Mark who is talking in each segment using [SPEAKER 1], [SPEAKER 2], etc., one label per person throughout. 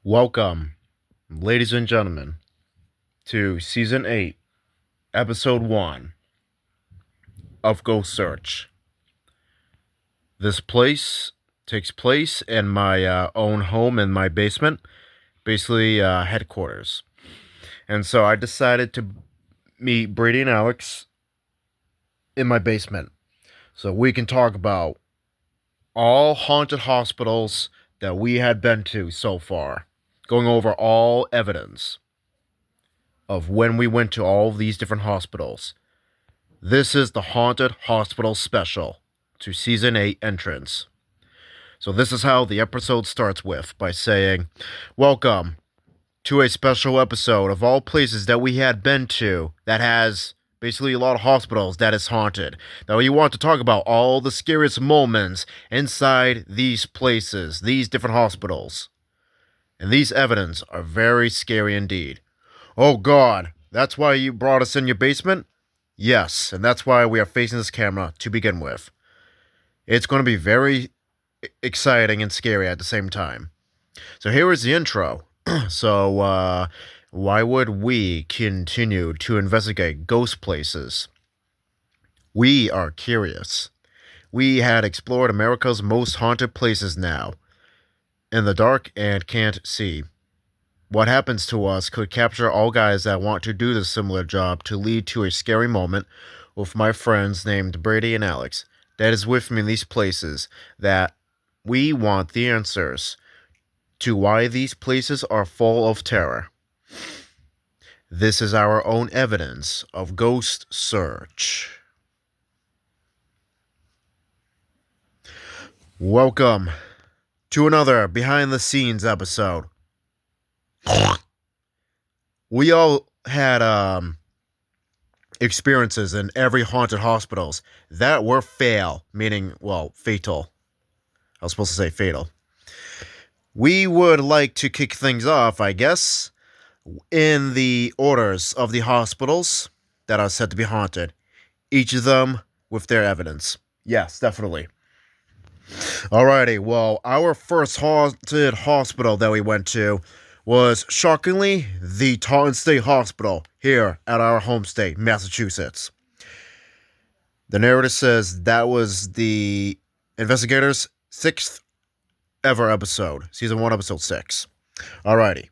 [SPEAKER 1] Welcome, ladies and gentlemen, to Season 8, Episode 1 of Ghost Search. This place takes place in my own home in my basement, basically headquarters. And so I decided to meet Brady and Alex in my basement so we can talk about all haunted hospitals that we had been to so far, going over all evidence of when we went to all these different hospitals. This is the Haunted Hospital Special to Season 8 entrance. So this is how the episode starts with, by saying, welcome to a special episode of all places that we had been to that has basically a lot of hospitals that is haunted. Now we want to talk about all the scariest moments inside these places, these different hospitals. And these evidence are very scary indeed. Oh God, that's why you brought us in your basement? Yes, and that's why we are facing this camera to begin with. It's going to be very exciting and scary at the same time. So here is the intro. Why would we continue to investigate ghost places? We are curious. We had explored America's most haunted places now. In the dark and can't see. What happens to us could capture all guys that want to do this similar job to lead to a scary moment with my friends named Brady and Alex that is with me in these places that we want the answers to why these places are full of terror. This is our own evidence of ghost search. Welcome to another behind the scenes episode. We all had experiences in every haunted hospitals that were fatal. I was supposed to say fatal. We would like to kick things off, I guess, in the orders of the hospitals that are said to be haunted. Each of them with their evidence. Yes, definitely. Alrighty, well, our first haunted hospital that we went to was, shockingly, the Taunton State Hospital here at our home state, Massachusetts. The narrative says that was the investigators' 6th ever episode, Season 1, Episode 6. Alrighty.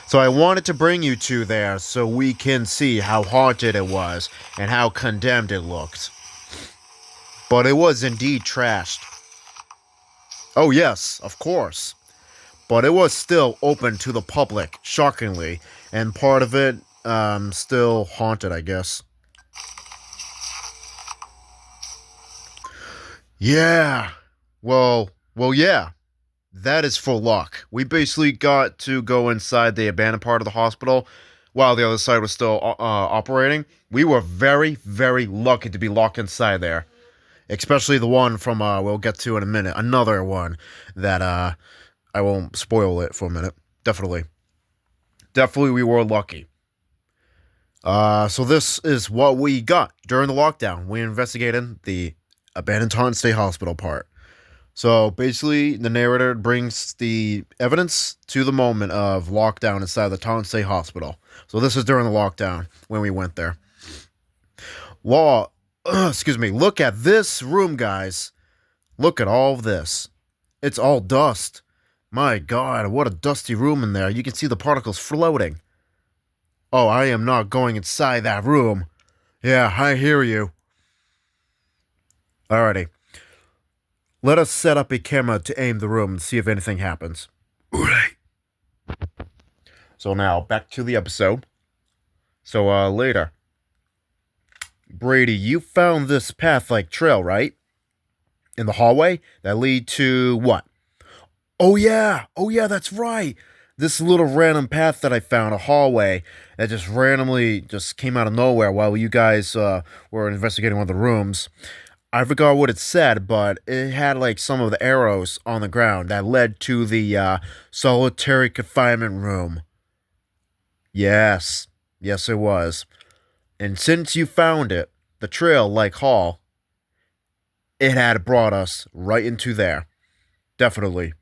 [SPEAKER 1] So I wanted to bring you to there so we can see how haunted it was and how condemned it looked. But it was indeed trashed. Oh yes, of course. But it was still open to the public, shockingly, and part of it, still haunted, I guess. Yeah. Yeah. That is for luck. We basically got to go inside the abandoned part of the hospital while the other side was still operating. We were very, very lucky to be locked inside there. Especially the one from, we'll get to in a minute. Another one that, I won't spoil it for a minute. Definitely we were lucky. So this is what we got during the lockdown. We investigated the abandoned Taunton State Hospital part. So basically, the narrator brings the evidence to the moment of lockdown inside the Taunton State Hospital. So this is during the lockdown when we went there. Look at this room, guys. Look at all of this. It's all dust. My God, what a dusty room in there. You can see the particles floating. Oh, I am not going inside that room. Yeah, I hear you. Alrighty. Let us set up a camera to aim the room and see if anything happens. Alright. So now, back to the episode. So, later. Brady, you found this path-like trail, right? In the hallway that lead to what? Oh yeah, that's right. This little random path that I found, a hallway that just randomly just came out of nowhere while you guys were investigating one of the rooms. I forgot what it said, but it had like some of the arrows on the ground that led to the solitary confinement room. Yes, it was. And since you found it, the trail, like Hall, it had brought us right into there. Definitely.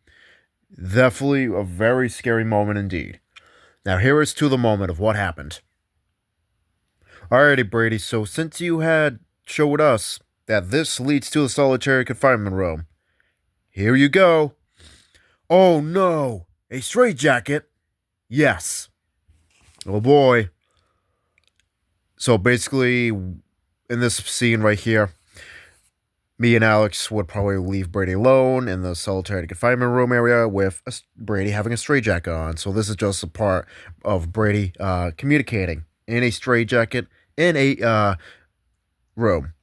[SPEAKER 1] Definitely a very scary moment indeed. Now, here is to the moment of what happened. Alrighty, Brady, so since you had showed us that this leads to the solitary confinement room, here you go. Oh no, a straitjacket? Yes. Oh boy. So basically, in this scene right here, me and Alex would probably leave Brady alone in the solitary confinement room area with Brady having a straitjacket on. So this is just a part of Brady communicating in a straitjacket in a room.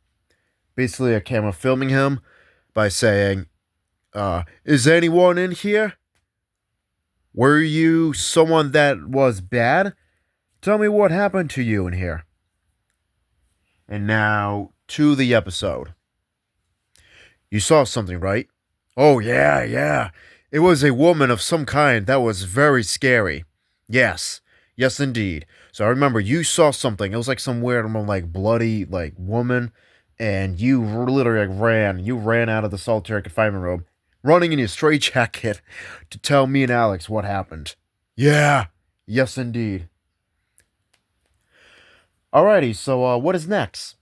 [SPEAKER 1] Basically, a camera filming him by saying, "Is anyone in here? Were you someone that was bad? Tell me what happened to you in here." And now to the episode. You saw something, right? Oh, yeah, yeah. It was a woman of some kind that was very scary. Yes, yes, indeed. So I remember you saw something. It was like some weird, like bloody, like woman, and you literally like ran. You ran out of the solitary confinement room, running in your straitjacket to tell me and Alex what happened. Yeah, yes, indeed. Alrighty, so what is next?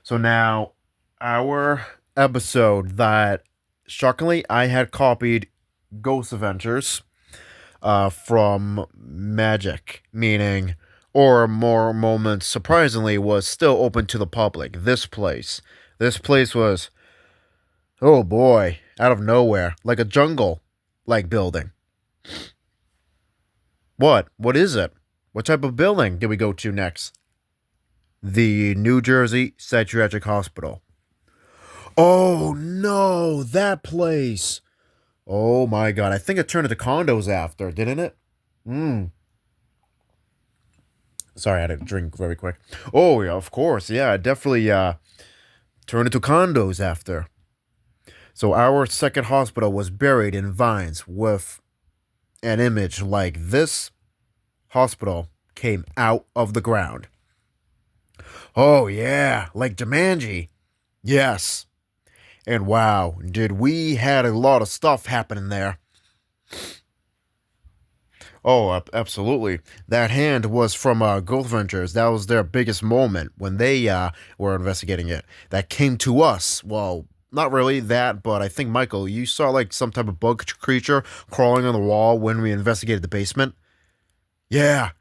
[SPEAKER 1] So now, our episode that shockingly I had copied Ghost Adventures from Magic, meaning, or more moments, surprisingly, was still open to the public. This place was, oh boy, out of nowhere, like a jungle, like building. What? What is it? What type of building did we go to next? The New Jersey Psychiatric Hospital. Oh no, that place. Oh my god, I think it turned into condos after, didn't it? Hmm. Sorry, I had to drink very quick. Oh yeah, of course, yeah, it definitely turned into condos after. So our second hospital was buried in vines with an image like this hospital came out of the ground. Oh yeah, like Jumanji. Yes. And wow, did we had a lot of stuff happening there. Oh, absolutely. That hand was from Ghost Ventures. That was their biggest moment when they were investigating it. That came to us. Well, not really that, but I think, Michael, you saw like some type of bug creature crawling on the wall when we investigated the basement. Yeah.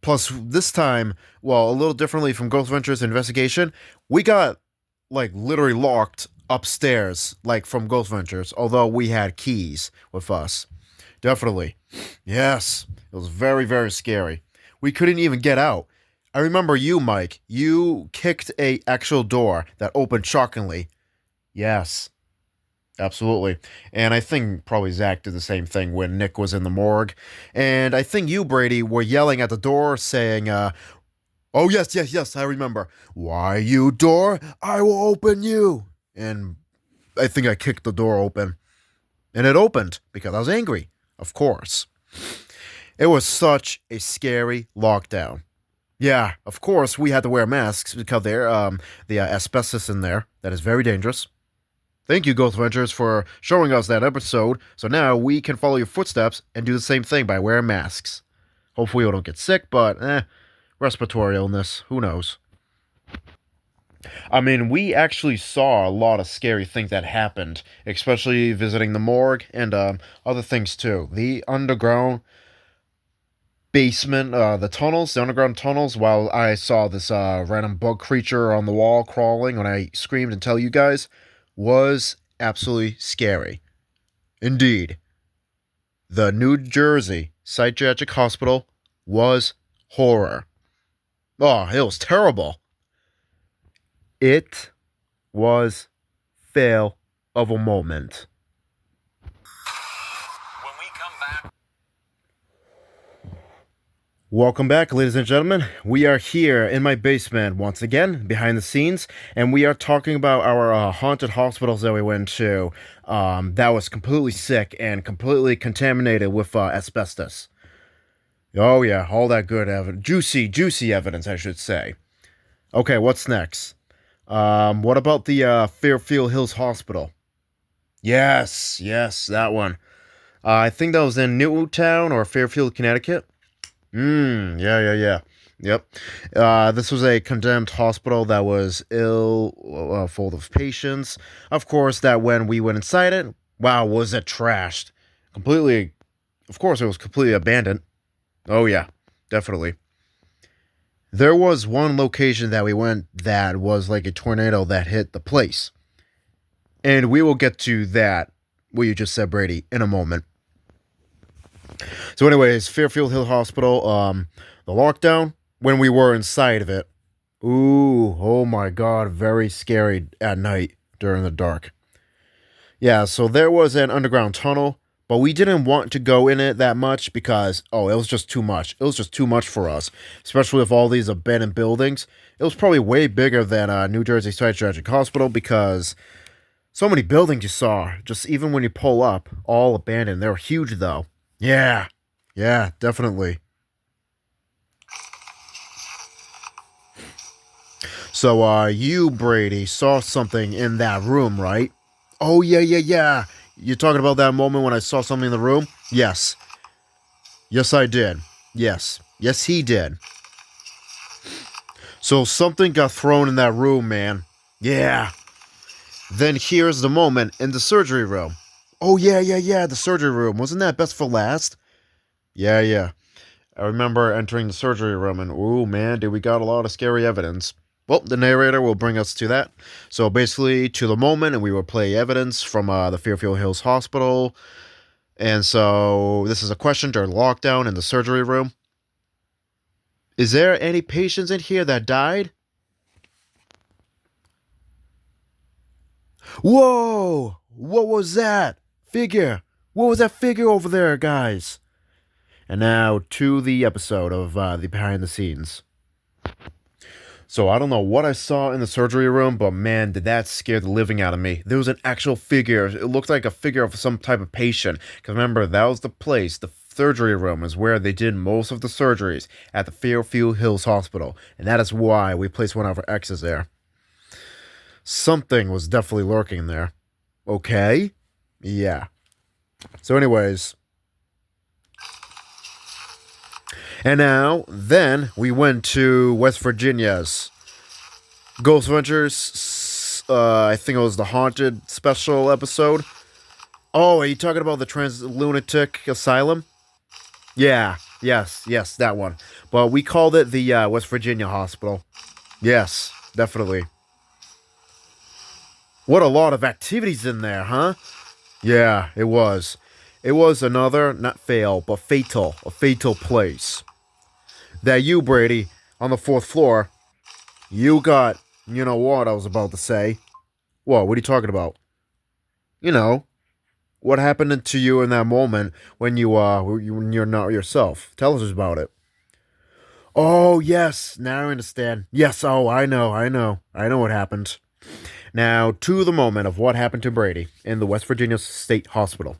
[SPEAKER 1] Plus, this time, well, a little differently from Ghost Ventures investigation, we got like literally locked upstairs, like from Ghost Ventures, although we had keys with us. Definitely. Yes. It was very, very scary. We couldn't even get out. I remember you, Mike. You kicked a actual door that opened shockingly. Yes. Absolutely. And I think probably Zach did the same thing when Nick was in the morgue. And I think you, Brady, were yelling at the door saying, oh, yes, yes, yes, I remember. Why, you door? I will open you. And I think I kicked the door open. And it opened because I was angry, of course. It was such a scary lockdown. Yeah, of course, we had to wear masks because there, the asbestos in there. That is very dangerous. Thank you, Ghost Ventures, for showing us that episode. So now we can follow your footsteps and do the same thing by wearing masks. Hopefully we don't get sick, but respiratory illness, who knows? I mean, we actually saw a lot of scary things that happened, especially visiting the morgue and other things too. The underground basement, the underground tunnels, while I saw this random bug creature on the wall crawling when I screamed and tell you guys, was absolutely scary. Indeed. The New Jersey Psychiatric Hospital was horror. Oh, it was terrible. It was fail of a moment. When we come back. Welcome back, ladies and gentlemen. We are here in my basement once again, behind the scenes, and we are talking about our haunted hospitals that we went to that was completely sick and completely contaminated with asbestos. Oh yeah, all that good evidence. Juicy evidence, I should say. Okay, what's next? What about the Fairfield Hills Hospital? Yes, yes, that one. I think that was in Newtown or Fairfield, Connecticut. Yeah. Yep. This was a condemned hospital that was ill, full of patients. Of course, that when we went inside it, wow, was it trashed. Completely, of course, it was completely abandoned. Oh, yeah, definitely. There was one location that we went that was like a tornado that hit the place. And we will get to that, what you just said, Brady, in a moment. So, anyways, Fairfield Hill Hospital, the lockdown, when we were inside of it, ooh, oh my god, very scary at night during the dark. Yeah, so there was an underground tunnel, but we didn't want to go in it that much because, oh, it was just too much. It was just too much for us, especially with all these abandoned buildings. It was probably way bigger than New Jersey Psychiatric Hospital because so many buildings you saw, just even when you pull up, all abandoned. They were huge, though. Yeah, yeah, definitely. So, you, Brady, saw something in that room, right? Oh, yeah. You're talking about that moment when I saw something in the room? Yes. Yes, I did. Yes. Yes, he did. So, something got thrown in that room, man. Yeah. Then here's the moment in the surgery room. Oh, yeah, the surgery room. Wasn't that best for last? Yeah. I remember entering the surgery room and, ooh, man, did we got a lot of scary evidence. Well, the narrator will bring us to that. So basically, to the moment, and we will play evidence from the Fairfield Hills Hospital. And so this is a question during lockdown in the surgery room. Is there any patients in here that died? Whoa! What was that? Figure! What was that figure over there, guys? And now to the episode of the behind the scenes. So I don't know what I saw in the surgery room, but man, did that scare the living out of me. There was an actual figure. It looked like a figure of some type of patient. Because remember, that was the place, the surgery room is where they did most of the surgeries at the Fairfield Hills Hospital. And that is why we placed one of our exes there. Something was definitely lurking there. Okay? Yeah. So anyways. And now, then, we went to West Virginia's Ghost Adventures. I think it was the Haunted special episode. Oh, are you talking about the Trans Lunatic Asylum? Yeah, yes, that one. But we called it the West Virginia Hospital. Yes, definitely. What a lot of activities in there, huh? Yeah, it was. It was another, not fail, but a fatal place. That you, Brady, on the fourth floor, you got, you know what I was about to say. What are you talking about? You know, what happened to you in that moment when when you're not yourself? Tell us about it. Oh, yes, now I understand. Yes, oh, I know what happened. Now, to the moment of what happened to Brady in the West Virginia State Hospital.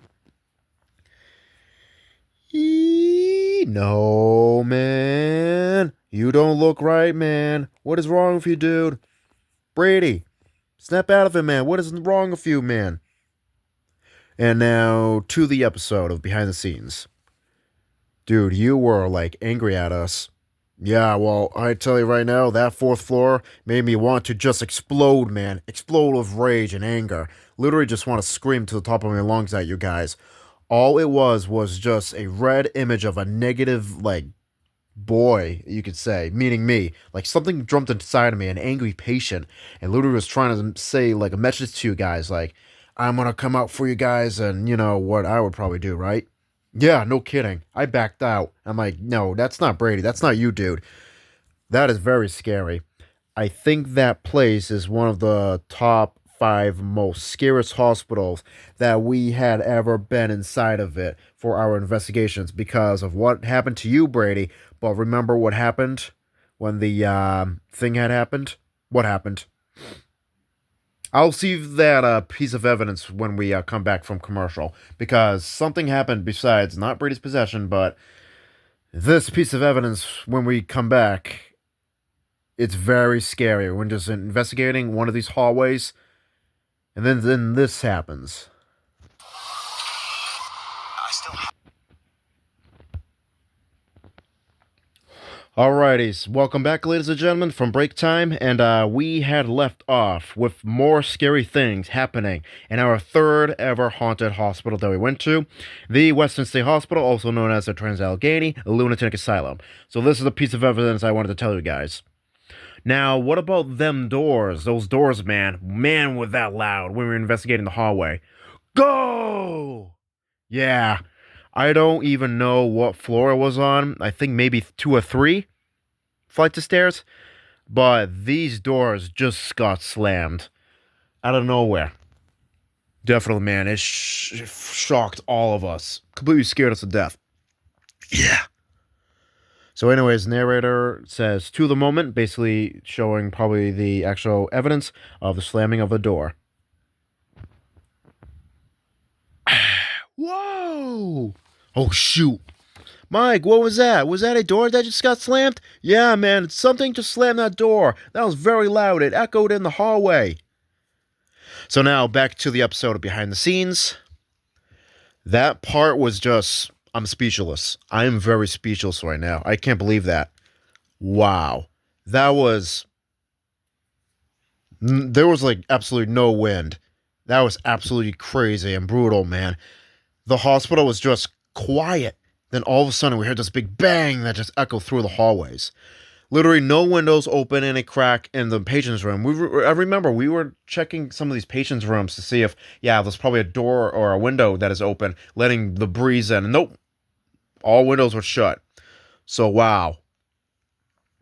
[SPEAKER 1] No, man. You don't look right, man. What is wrong with you, dude? Brady, snap out of it, man. What is wrong with you, man? And now to the episode of Behind the Scenes. Dude, you were like angry at us. Yeah, well, I tell you right now, that fourth floor made me want to just explode, man. Explode of rage and anger. Literally just want to scream to the top of my lungs at you guys. All it was just a red image of a negative, like, boy, you could say, meaning me. Like, something jumped inside of me, an angry patient, and literally was trying to say, like, a message to you guys, like, I'm gonna come out for you guys, and you know what I would probably do, right? Yeah, no kidding. I backed out. I'm like, no, that's not Brady. That's not you, dude. That is very scary. I think that place is one of the top five most scariest hospitals that we had ever been inside of it for our investigations because of what happened to you, Brady. But remember what happened when the thing had happened? What happened? I'll see that piece of evidence when we come back from commercial because something happened besides not Brady's possession, but this piece of evidence when we come back. It's very scary when just investigating one of these hallways, and then this happens. Alrighties, welcome back, ladies and gentlemen, from break time, and we had left off with more scary things happening in our third ever haunted hospital that we went to, the Western State Hospital, also known as the Trans-Allegheny Lunatic Asylum. So this is a piece of evidence I wanted to tell you guys. Now, what about them doors? Those doors, man. Man, was that loud when we were investigating the hallway. Go! Yeah. I don't even know what floor it was on. I think maybe 2 or 3 flights of stairs. But these doors just got slammed out of nowhere. Definitely, man. It shocked all of us. Completely scared us to death. Yeah. So, anyways, narrator says to the moment, basically showing probably the actual evidence of the slamming of the door. Whoa! Oh, shoot. Mike, what was that? Was that a door that just got slammed? Yeah, man, something just slammed that door. That was very loud. It echoed in the hallway. So now, back to the episode of Behind the Scenes. That part was just... I'm speechless. I am very speechless right now. I can't believe that. Wow. That was... There was, like, absolutely no wind. That was absolutely crazy and brutal, man. The hospital was just quiet. Then all of a sudden, we heard this big bang that just echoed through the hallways. Literally no windows open and a crack in the patient's room. I remember we were checking some of these patients' rooms to see if, there's probably a door or a window that is open, letting the breeze in. Nope. All windows were shut. So, wow.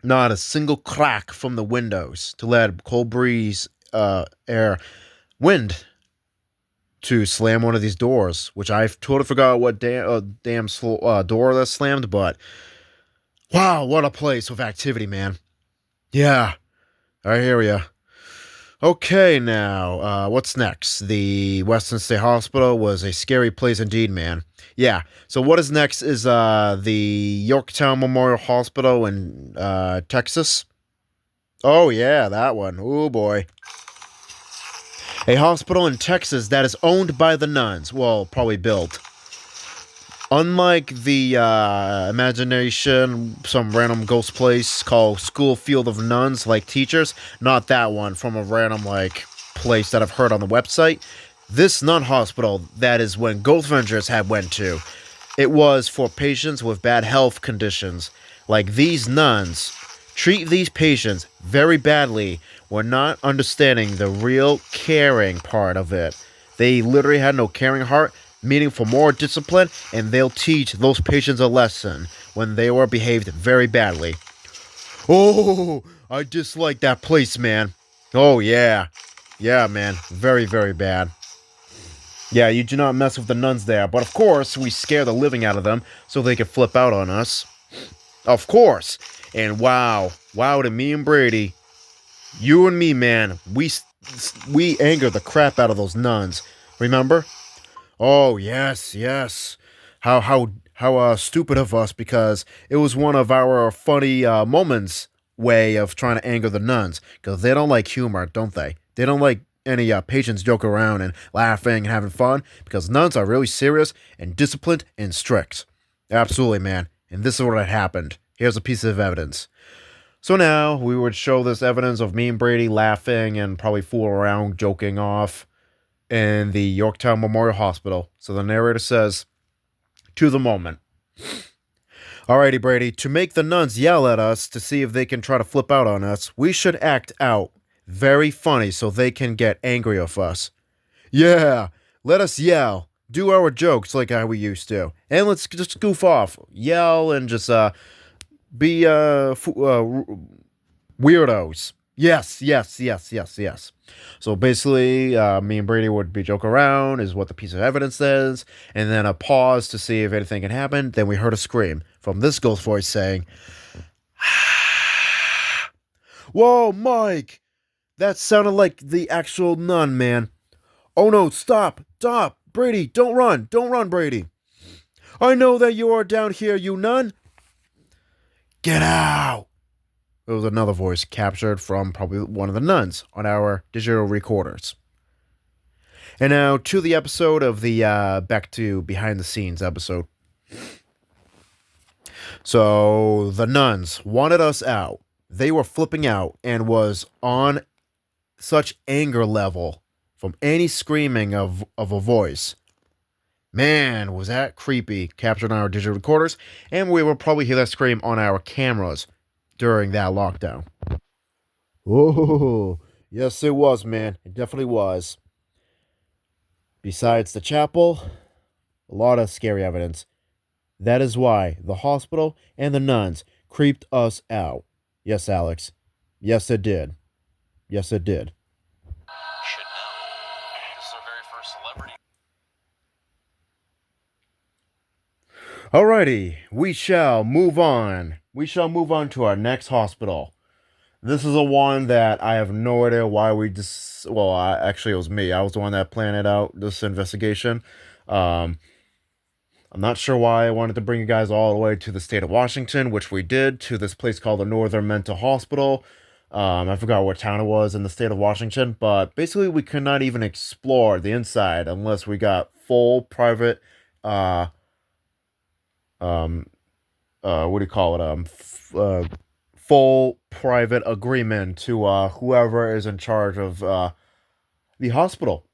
[SPEAKER 1] Not a single crack from the windows to let cold breeze, wind to slam one of these doors, which I totally forgot what damn door that slammed, but wow, what a place with activity, man. Yeah, I hear ya. Okay, now, what's next? The Western State Hospital was a scary place indeed, man. Yeah, so what is next is the Yorktown Memorial Hospital in Texas. Oh, yeah, that one. Oh, boy. A hospital in Texas that is owned by the nuns. Well, probably built. Unlike the imagination, some random ghost place called School Field of Nuns, like teachers, not that one from a random, like, place that I've heard on the website. This nun hospital, that is when Ghost Vengers had went to. It was for patients with bad health conditions. Like these nuns treat these patients very badly. We're not understanding the real caring part of it. They literally had no caring heart, meaning for more discipline, and they'll teach those patients a lesson when they were behaved very badly. Oh, I dislike that place, man. Oh, yeah. Yeah, man. Very, very bad. Yeah, you do not mess with the nuns there, but of course, we scare the living out of them so they can flip out on us. Of course. And wow to me and Brady, you and me, man, we angered the crap out of those nuns. Remember? Oh, yes. How stupid of us, because it was one of our funny moments way of trying to anger the nuns, because they don't like humor, don't they? They don't like any patients joking around and laughing and having fun, because nuns are really serious and disciplined and strict. Absolutely, man. And this is what had happened. Here's a piece of evidence. So now we would show this evidence of me and Brady laughing and probably fooling around, joking off in the Yorktown Memorial Hospital. So the narrator says, to the moment. Alrighty, Brady, to make the nuns yell at us to see if they can try to flip out on us, we should act out very funny so they can get angry with us. Yeah, let us yell. Do our jokes like how we used to. And let's just goof off. Yell and just be weirdos. Yes. So basically, me and Brady would be joking around, is what the piece of evidence says, and then a pause to see if anything can happen. Then we heard a scream from this ghost voice saying, "Whoa, Mike! That sounded like the actual nun, man. Oh no, stop, Brady, don't run, Brady. I know that you are down here, you nun. Get out!" It was another voice captured from probably one of the nuns on our digital recorders. And now to the episode of the back to behind the scenes episode. So the nuns wanted us out. They were flipping out and was on such anger level from any screaming of a voice. Man, was that creepy, captured on our digital recorders, and we will probably hear that scream on our cameras during that lockdown. Oh, yes, it was, man. It definitely was. Besides the chapel, a lot of scary evidence. That is why the hospital and the nuns creeped us out. Yes, Alex. Yes, it did. Yes, it did.
[SPEAKER 2] Should know. This is our very first celebrity.
[SPEAKER 1] Alrighty, we shall move on. We shall move on to our next hospital. This is a one that I have no idea why we just. Well, actually, it was me. I was the one that planned it out, this investigation. I'm not sure why I wanted to bring you guys all the way to the state of Washington, which we did, to this place called the Northern Mental Hospital. I forgot what town it was in the state of Washington, but basically we could not even explore the inside unless we got full private, what do you call it? Full private agreement to whoever is in charge of the hospital,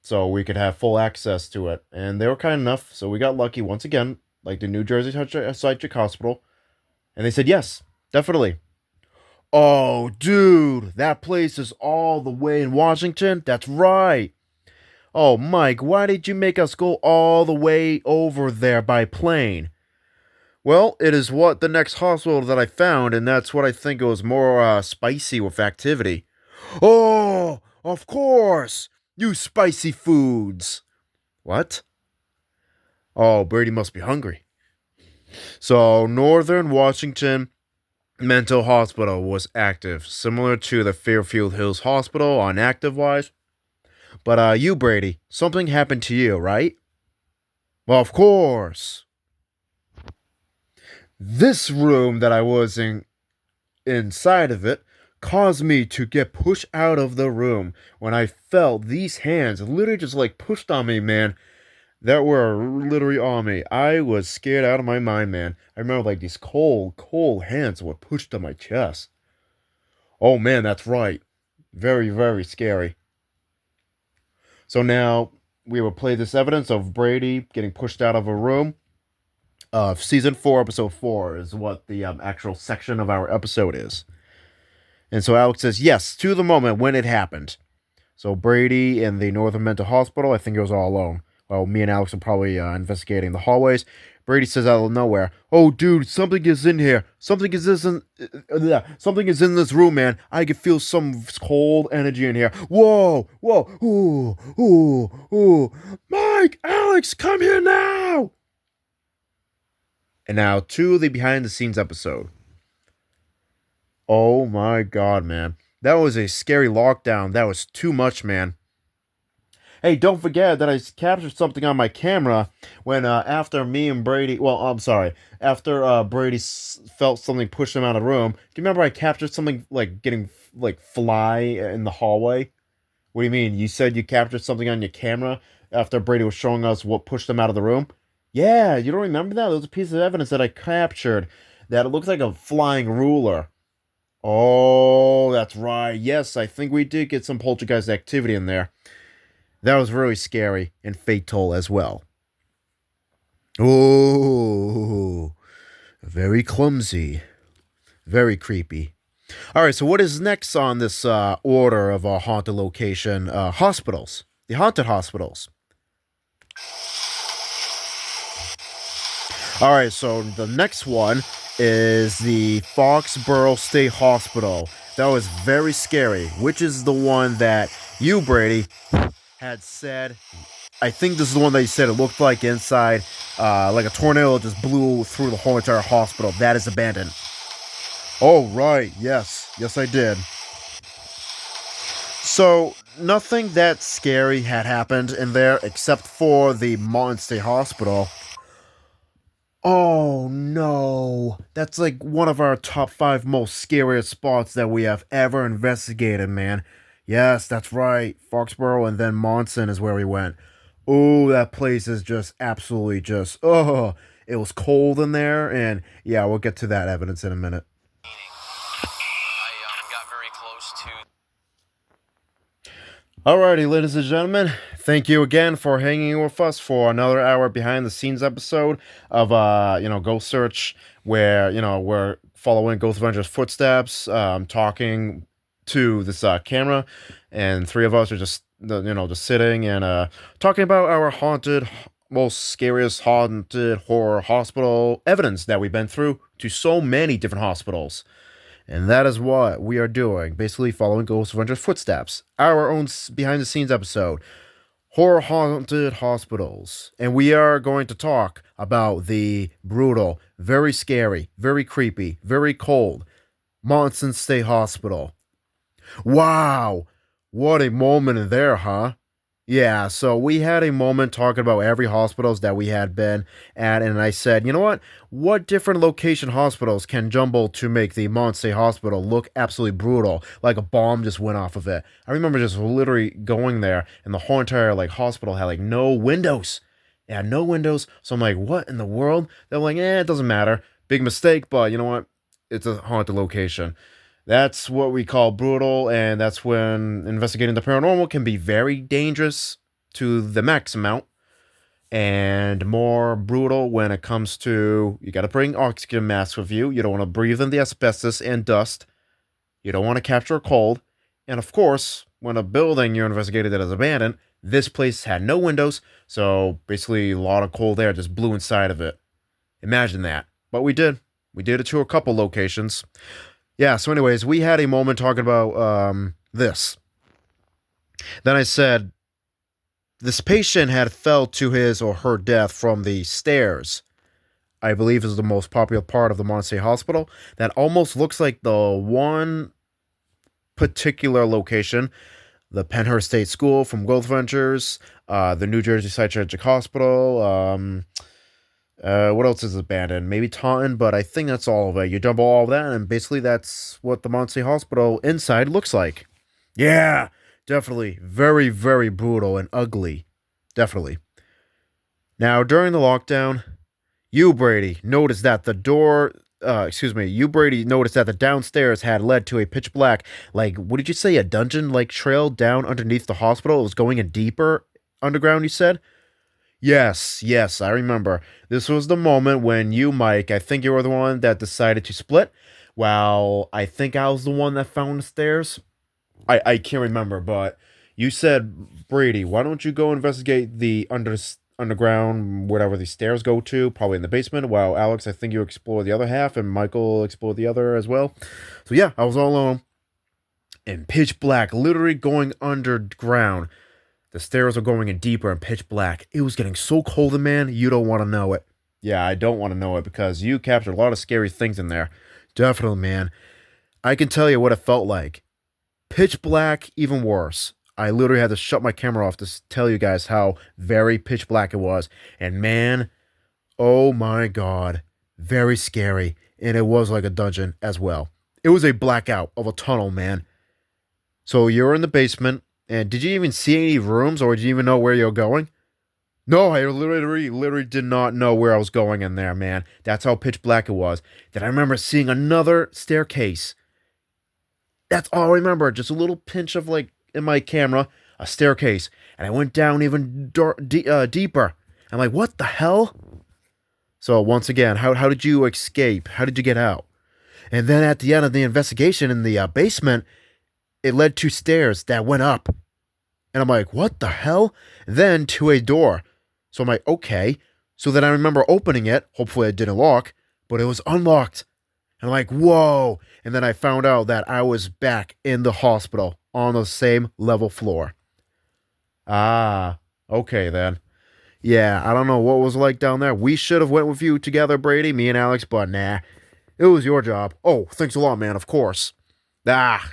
[SPEAKER 1] so we could have full access to it. And they were kind enough, so we got lucky once again, like the New Jersey Psychiatric Hospital, and they said yes, definitely. Oh, dude, that place is all the way in Washington? That's right. Oh, Mike, why did you make us go all the way over there by plane? Well, it is what the next hospital that I found, and that's what I think it was more spicy with activity. Oh, of course! You spicy foods! What? Oh, Brady must be hungry. So, Northern Washington Mental Hospital was active, similar to the Fairfield Hills Hospital on active wise. But you, Brady, something happened to you, right? Well, of course. This room that I was in inside of it caused me to get pushed out of the room when I felt these hands literally just like pushed on me, man. That were literally on me. I was scared out of my mind, man. I remember like these cold hands were pushed on my chest. Oh man, that's right. Very, very scary. So now we will play this evidence of Brady getting pushed out of a room. Season 4, episode 4 is what the actual section of our episode is. And so Alex says, yes, to the moment when it happened. So Brady in the Northern Mental Hospital, I think it was all alone. Well, me and Alex are probably investigating the hallways. Brady says out of nowhere, "Oh, dude, something is in here. Something is in this room, man. I can feel some cold energy in here. Whoa, ooh, Mike, Alex, come here now!" And now to the behind the scenes episode. Oh my god, man. That was a scary lockdown. That was too much, man. Hey, don't forget that I captured something on my camera when after me and Brady. Well, I'm sorry. After Brady felt something push him out of the room. Do you remember I captured something like getting like fly in the hallway? What do you mean? You said you captured something on your camera after Brady was showing us what pushed him out of the room? Yeah, you don't remember that? There was a piece of evidence that I captured that it looks like a flying ruler. Oh, that's right. Yes, I think we did get some poltergeist activity in there. That was really scary and fatal as well. Oh, very clumsy. Very creepy. All right, so what is next on this order of haunted location? Hospitals. The haunted hospitals. All right, so the next one is the Foxborough State Hospital. That was very scary, which is the one that you, Brady, had said. I think this is the one that you said it looked like inside, like a tornado just blew through the whole entire hospital. That is abandoned. Oh, right. Yes, I did. So, nothing that scary had happened in there except for the Mountain State Hospital. Oh no, that's like one of our top 5 most scariest spots that we have ever investigated, man. Yes, that's right. Foxborough and then Monson is where we went. Oh, that place is just absolutely just, It was cold in there, and yeah, we'll get to that evidence in a minute.
[SPEAKER 2] I got very close to.
[SPEAKER 1] Alrighty, ladies and gentlemen, thank you again for hanging with us for another hour behind the scenes episode of Ghost Search, where we're following Ghost Avenger's footsteps, talking to this camera, and three of us are just just sitting and talking about our most scariest haunted horror hospital evidence that we've been through to so many different hospitals. And that is what we are doing, basically following Ghost Avenger's footsteps. Our own behind the scenes episode, Horror Haunted Hospitals. And we are going to talk about the brutal, very scary, very creepy, very cold Monson State Hospital. Wow! What a moment in there, huh? Yeah, so we had a moment talking about every hospitals that we had been at, and I said, you know what? What different location hospitals can jumble to make the Monse Hospital look absolutely brutal, like a bomb just went off of it? I remember just literally going there, and the whole entire hospital had no windows. It had no windows, so I'm like, what in the world? They're like, it doesn't matter. Big mistake, but you know what? It's a haunted location. That's what we call brutal, and that's when investigating the paranormal can be very dangerous to the max amount, and more brutal when it comes to you got to bring oxygen masks with you. You don't want to breathe in the asbestos and dust. You don't want to capture a cold. And of course, when a building you're investigating that is abandoned, this place had no windows, so basically a lot of cold air just blew inside of it. Imagine that. But we did. We did it to a couple locations. Yeah, so anyways, we had a moment talking about this. Then I said, this patient had fell to his or her death from the stairs. I believe is the most popular part of the Monse Hospital. That almost looks like the one particular location, the Penhurst State School from Ghost Ventures, the New Jersey Psychiatric Hospital, what else is abandoned? Maybe Taunton, but I think that's all of it. You double all of that, and basically that's what the Monse Hospital inside looks like. Yeah, definitely. Very, very brutal and ugly. Definitely. Now, during the lockdown, Brady, noticed that the door... Brady noticed that the downstairs had led to a pitch black, what did you say, a dungeon-like trail down underneath the hospital? It was going in deeper underground, you said? Yes, I remember. This was the moment when you, Mike, I think you were the one that decided to split. Well, I think I was the one that found the stairs. I can't remember, but you said, Brady, why don't you go investigate the underground, whatever the stairs go to, probably in the basement, while Alex, I think you explored the other half, and Michael explored the other as well. So yeah, I was all alone. And pitch black, literally going underground. The stairs were going in deeper and pitch black. It was getting so cold, man, you don't want to know it. Yeah, I don't want to know it because you captured a lot of scary things in there. Definitely, man. I can tell you what it felt like. Pitch black, even worse. I literally had to shut my camera off to tell you guys how very pitch black it was. And man, oh my god, very scary. And it was like a dungeon as well. It was a blackout of a tunnel, man. So you're in the basement. And did you even see any rooms, or did you even know where you're going? No, I literally did not know where I was going in there, man. That's how pitch black it was. Then I remember seeing another staircase. That's all I remember. Just a little pinch of, in my camera, a staircase. And I went down even deeper. I'm like, what the hell? So once again, how did you escape? How did you get out? And then at the end of the investigation in the basement, it led to stairs that went up. And I'm like, what the hell? Then to a door. So I'm like, okay. So then I remember opening it. Hopefully it didn't lock, but it was unlocked. And I'm like, whoa. And then I found out that I was back in the hospital on the same level floor. Ah, okay then. Yeah, I don't know what it was like down there. We should have went with you together, Brady, me and Alex, but nah. It was your job. Oh, thanks a lot, man, of course. Ah,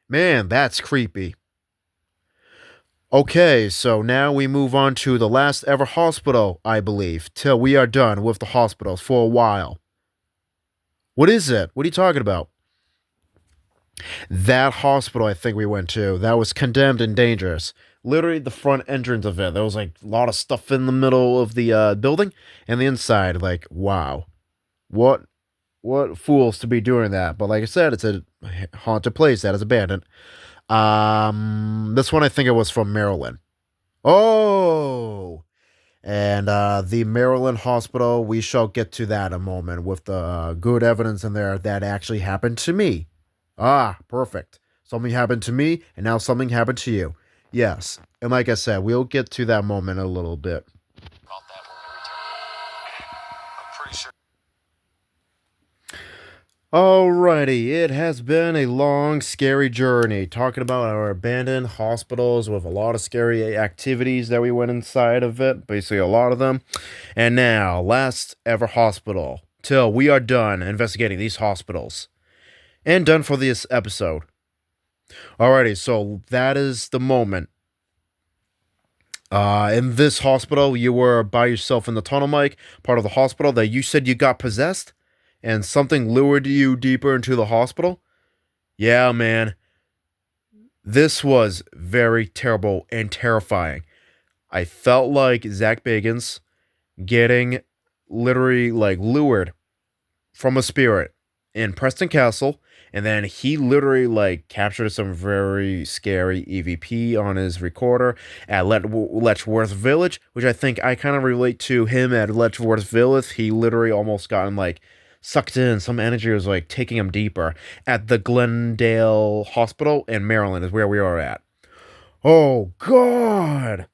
[SPEAKER 1] man, that's creepy. Okay, so now we move on to the last ever hospital, I believe, till we are done with the hospitals for a while. What is it? What are you talking about? That hospital I think we went to, that was condemned and dangerous. literally the front entrance of it. There was like a lot of stuff in the middle of the building, and the inside. Like, wow, what fools to be doing that? But like I said, it's a haunted place that is abandoned. This one I think it was from Maryland. Oh, and the Maryland hospital. We shall get to that in a moment with the good evidence in there that actually happened to me. Ah, perfect. Something happened to me, and now something happened to you. Yes, and like I said, we'll get to that moment in a little bit.
[SPEAKER 2] About that when we return. I'm pretty sure.
[SPEAKER 1] Alrighty, it has been a long, scary journey talking about our abandoned hospitals with a lot of scary activities that we went inside of it, basically a lot of them. And now, last ever hospital, till we are done investigating these hospitals. And done for this episode. Alrighty, so that is the moment. In this hospital, you were by yourself in the tunnel, Mike, part of the hospital that you said you got possessed, and something lured you deeper into the hospital. Yeah, man. This was very terrible and terrifying. I felt like Zach Bagans getting literally like lured from a spirit in Preston Castle, and then he literally like captured some very scary EVP on his recorder at Letchworth Village, which I think I kind of relate to him at Letchworth Village. He literally almost gotten like sucked in. Some energy was like taking him deeper at the Glendale Hospital in Maryland is where we are at. Oh God.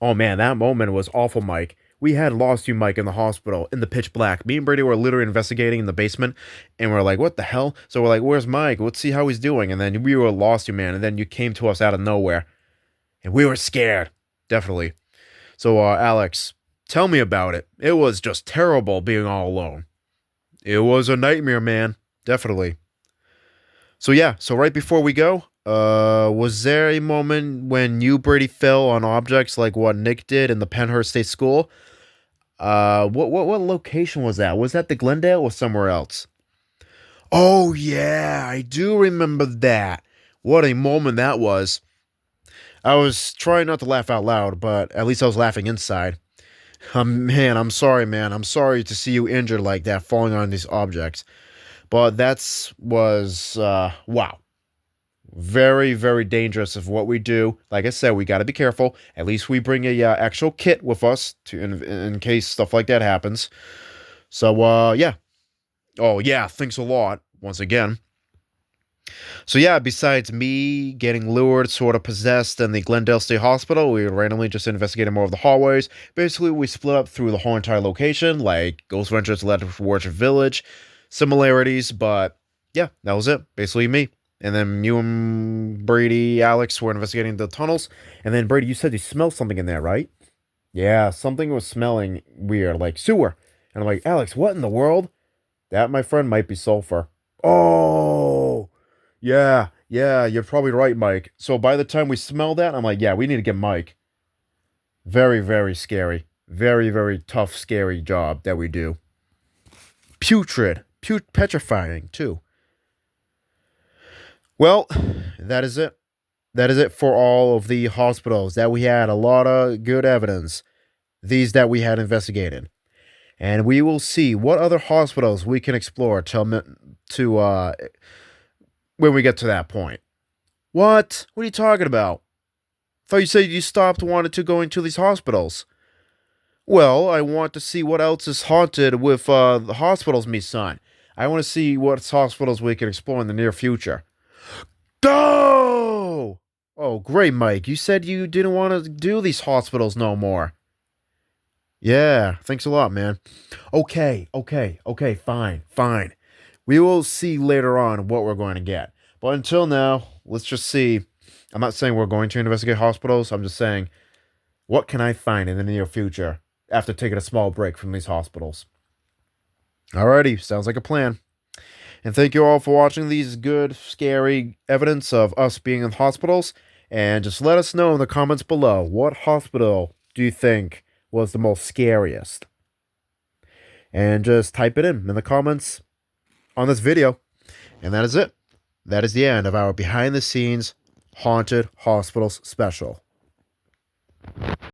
[SPEAKER 1] Oh man, that moment was awful, Mike. We had lost you, Mike, in the hospital in the pitch black. Me and Brady were literally investigating in the basement, and we're like, "What the hell?" So we're like, "Where's Mike? Let's see how he's doing." And then we were lost you, man. And then you came to us out of nowhere, and we were scared, definitely. So, Alex, tell me about it. It was just terrible being all alone. It was a nightmare, man. Definitely. So yeah, so right before we go, was there a moment when you, Brady, fell on objects like what Nick did in the Penhurst State School? What location was that? Was that the Glendale or somewhere else? Oh yeah, I do remember that. What a moment that was. I was trying not to laugh out loud, but at least I was laughing inside. Man, I'm sorry, man. I'm sorry to see you injured like that, falling on these objects. But that's was wow. Very, very dangerous of what we do. Like I said, we got to be careful. At least we bring a actual kit with us to in case stuff like that happens. So yeah. Oh yeah, thanks a lot once again. So yeah, besides me getting lured, sort of possessed in the Glendale State Hospital, we randomly just investigated more of the hallways. Basically, we split up through the whole entire location, like Ghost Ventures led to Orchard Village, similarities, but yeah, that was it. Basically me. And then you and Brady, Alex were investigating the tunnels. And then Brady, you said you smelled something in there, right? Yeah, something was smelling weird, like sewer. And I'm like, Alex, what in the world? That, my friend, might be sulfur. Oh, yeah, you're probably right, Mike. So by the time we smell that, I'm like, yeah, we need to get Mike. Very, very scary. Very, very tough, scary job that we do. Putrid. Petrifying, too. Well, that is it. That is it for all of the hospitals that we had a lot of good evidence. These that we had investigated. And we will see what other hospitals we can explore to when we get to that point. What? What are you talking about? Thought you said you stopped wanting to go into these hospitals. Well, I want to see what else is haunted with the hospitals, me son. I want to see what hospitals we can explore in the near future. Go! Oh, great, Mike. You said you didn't want to do these hospitals no more. Yeah, thanks a lot, man. Okay, fine. We will see later on what we're going to get. But until now, let's just see. I'm not saying we're going to investigate hospitals. I'm just saying, what can I find in the near future after taking a small break from these hospitals? Alrighty, sounds like a plan. And thank you all for watching these good, scary evidence of us being in hospitals. And just let us know in the comments below, what hospital do you think was the most scariest? And just type it in the comments on this video. And that is it. That is the end of our behind the scenes haunted hospitals special.